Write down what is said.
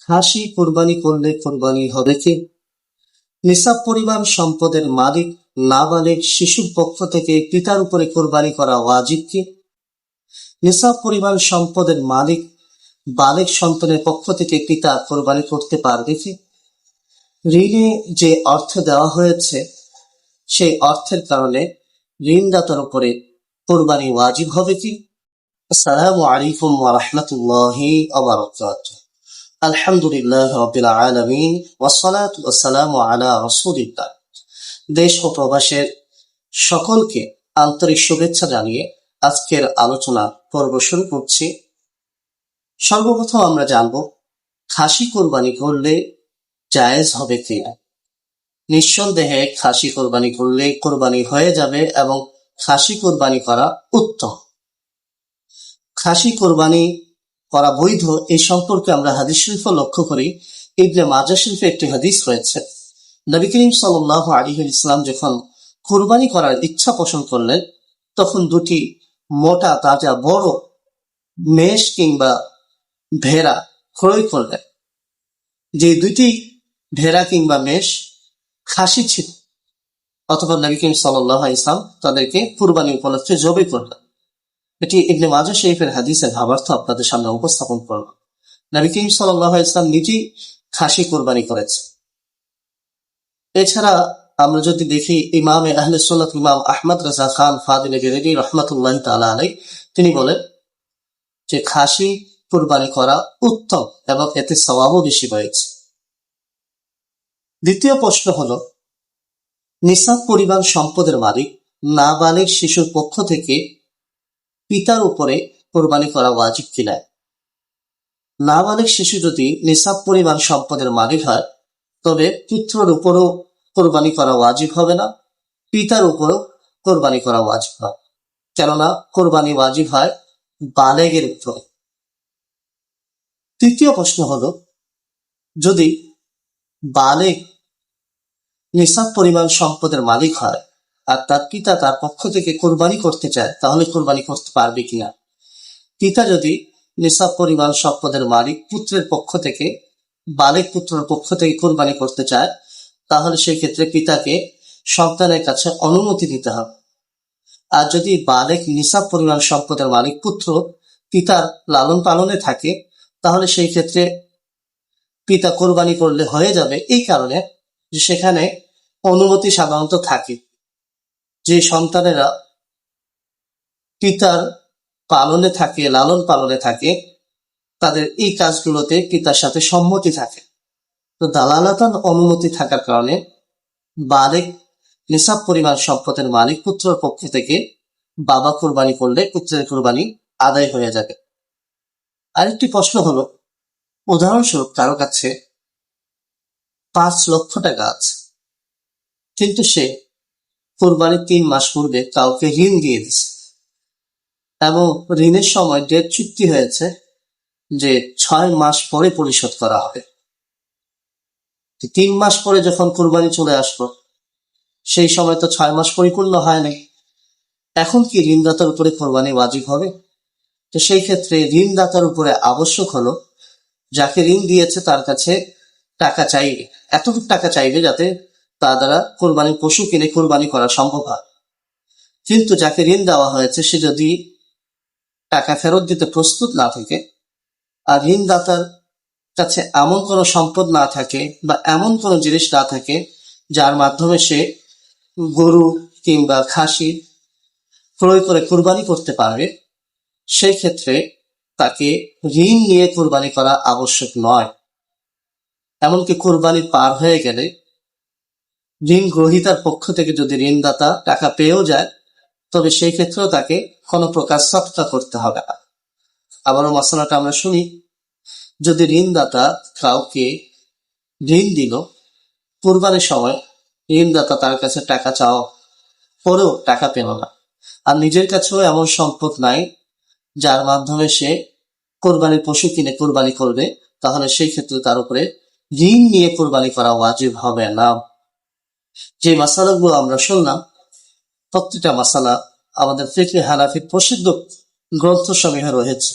খাসি কোরবানি করলে কোরবানি হবে কি? নিসাব পরিমাণ সম্পদের মালিক নাবালেগ শিশুর পক্ষ থেকে পিতার উপরে কোরবানি করা ওয়াজিব কি? নিসাব পরিমাণ সম্পদের মালিক বালেগ সন্তানের পক্ষ থেকে পিতা কোরবানি করতে পারবে কি? ঋণে যে অর্থ দেওয়া হয়েছে সেই অর্থের কারণে ঋণদাতার উপরে কোরবানি ওয়াজিব হবে কি? আসসালামু আলাইকুম ওয়া রাহমাতুল্লাহি ওয়া বারাকাতুহু। আলহামদুলিল্লাহ রাব্বিল আলামিন ওয়াসসালাতু ওয়াসসালামু আলা রাসূলিল্লাহ। দেশ ও প্রবাসের সকলকে আন্তরিক শুভেচ্ছা জানিয়ে আজকের আলোচনা পর্ব শুরু করছি। সর্বপ্রথম আমরা জানব খাসি কোরবানি করলে জায়েজ হবে কিনা। নিঃসন্দেহে খাসি কোরবানি করলে কোরবানি হয়ে যাবে এবং খাসি কোরবানি করা উত্তম। খাসি কোরবানি করা বৈধ এই সম্পর্কে আমরা হাদিস শরীফ লক্ষ্য করি। ইবনে মাজাহ শরীফে একটি হাদিস রয়েছে, নবী করিম সাল্লাল্লাহু আলাইহি ওয়াসাল্লাম যখন কোরবানি করার ইচ্ছা পোষণ করলেন তখন দুটি মোটা তাজা বড় মেষ কিংবা ভেড়া ক্রয় করলেন। যে দুটি ভেড়া কিংবা মেষ খাসি ছিল অথবা নবী করিম সাল্লাল্লাহু আলাইহি ওয়াসাল্লাম তাদেরকে কুরবানি উপলক্ষে জবাই করলেন। এটি ইবনে মাজাহ শরীফের হাদিসের ভাবার্থ আপনাদের সামনে উপস্থাপন করব। নবী করিম সাল্লাল্লাহু আলাইহি ওয়াসাল্লাম নিজেই খাসি কোরবানি করেছে। এছাড়া আমরা যদি দেখি ইমামে আহলে সুন্নাত ইমাম আহমদ রাজা খান ফাদিলে বেরেলি রাহমাতুল্লাহি তাআলা আলাইহি তিনি বলেন যে খাসি কোরবানি করা উত্তম এবং এতে সওয়াবও বেশি রয়েছে। দ্বিতীয় প্রশ্ন হলো, নিসাব পরিমাণ সম্পদের মালিক নাবালেগ শিশুর পক্ষ থেকে পিতার উপরে কোরবানি করা ওয়াজিব কিনা। নাবালেগ শিশু যদি নিসাব পরিমাণ সম্পদের মালিক হয় তবে পুত্রের উপরও কোরবানি করা ওয়াজিব হবে না, পিতার উপরও কোরবানি করা ওয়াজিব হবে, কেননা কোরবানি ওয়াজিব হয় বালেগের উপরে। তৃতীয় প্রশ্ন হলো, যদি বালেগ নিসাব পরিমাণ সম্পদের মালিক হয় আর তার পিতা তার পক্ষ থেকে কোরবানি করতে চায় তাহলে কোরবানি করতে পারবে কিনা। পিতা যদি নিসাব পরিমাণ সম্পদের মালিক পুত্রের পক্ষ থেকে বালেগ পুত্রের পক্ষ থেকে কোরবানি করতে চায় তাহলে সেই ক্ষেত্রে পিতাকে সন্তানের কাছে অনুমতি দিতে হবে। আর যদি বালেগ নিসাব পরিমাণ সম্পদের মালিক পুত্র পিতার লালন পালনে থাকে তাহলে সেই ক্ষেত্রে পিতা কোরবানি করলে হয়ে যাবে, এই কারণে যে সেখানে অনুমতি সাধারণত থাকে। যে সন্তানেরা পিতার পালনে থাকে লালন পালনে থাকে তাদের এই কাজগুলোতে পিতার সাথে সম্মতি থাকে। তো দালালাতান অনুমতি থাকার কারণে বালেগ নিসাব পরিমাণ সম্পদের মালিক পুত্রের পক্ষ থেকে বাবা কোরবানি করলে পুত্রের কোরবানি আদায় হয়ে যাবে। আরেকটি প্রশ্ন হলো, উদাহরণস্বরূপ কারো কাছে 5 লক্ষ টাকা আছে কিন্তু সে কোরবানির 3 মাস পূর্বে কাউকে ঋণ দিয়ে দিছে এবং ঋণের সময় ডেট চুক্তি হয়েছে যে 6 মাস পরে পরিশোধ করা হবে। 3 মাস পরে যখন কোরবানি চলে আসলো সেই সময় তো 6 মাস পরিপূর্ণ হয় নাই। এখন কি ঋণদাতার উপরে কোরবানি ওয়াজিব হবে? তো সেই ক্ষেত্রে ঋণদাতার উপরে আবশ্যক হলো যাকে ঋণ দিয়েছে তার কাছে টাকা চাইবে, এতটুকু টাকা চাইবে যাতে তার দ্বারা কোরবানির পশু কিনে কোরবানি করা সম্ভব হয়। কিন্তু যাকে ঋণ দেওয়া হয়েছে সে যদি টাকা ফেরত দিতে প্রস্তুত না থাকে আর ঋণদাতার কাছে এমন কোনো সম্পদ না থাকে বা এমন কোনো জিনিস না থাকে যার মাধ্যমে সে গরু কিংবা খাসি ক্রয় করে কোরবানি করতে পারবে, সেই ক্ষেত্রে তাকে ঋণ নিয়ে কোরবানি করা আবশ্যক নয়। এমনকি কোরবানি পার হয়ে গেলে ঋণ গ্রহীতার পক্ষ থেকে যদি ঋণদাতা টাকা পেয়েও যায় তবে সেই ক্ষেত্রেও তাকে কোনো প্রকার সদকা করতে হবে না। আবারও মশলাটা আমরা শুনি, যদি ঋণদাতা কাউকে ঋণ দিল, কোরবানির সময় ঋণদাতা তার কাছে টাকা চাওয়া পরেও টাকা পেল না আর নিজের কাছেও এমন সম্পদ নাই যার মাধ্যমে সে কোরবানির পশু কিনে কোরবানি করবে, তাহলে সেই ক্ষেত্রে তার উপরে ঋণ নিয়ে কোরবানি করা ওয়াজিব হবে না। যে মাসালাগুলো আমরা শুনলাম প্রত্যেকটা মাসালা আমাদের ফিকহে হানাফির প্রসিদ্ধ গ্রন্থ সমূহে রয়েছে।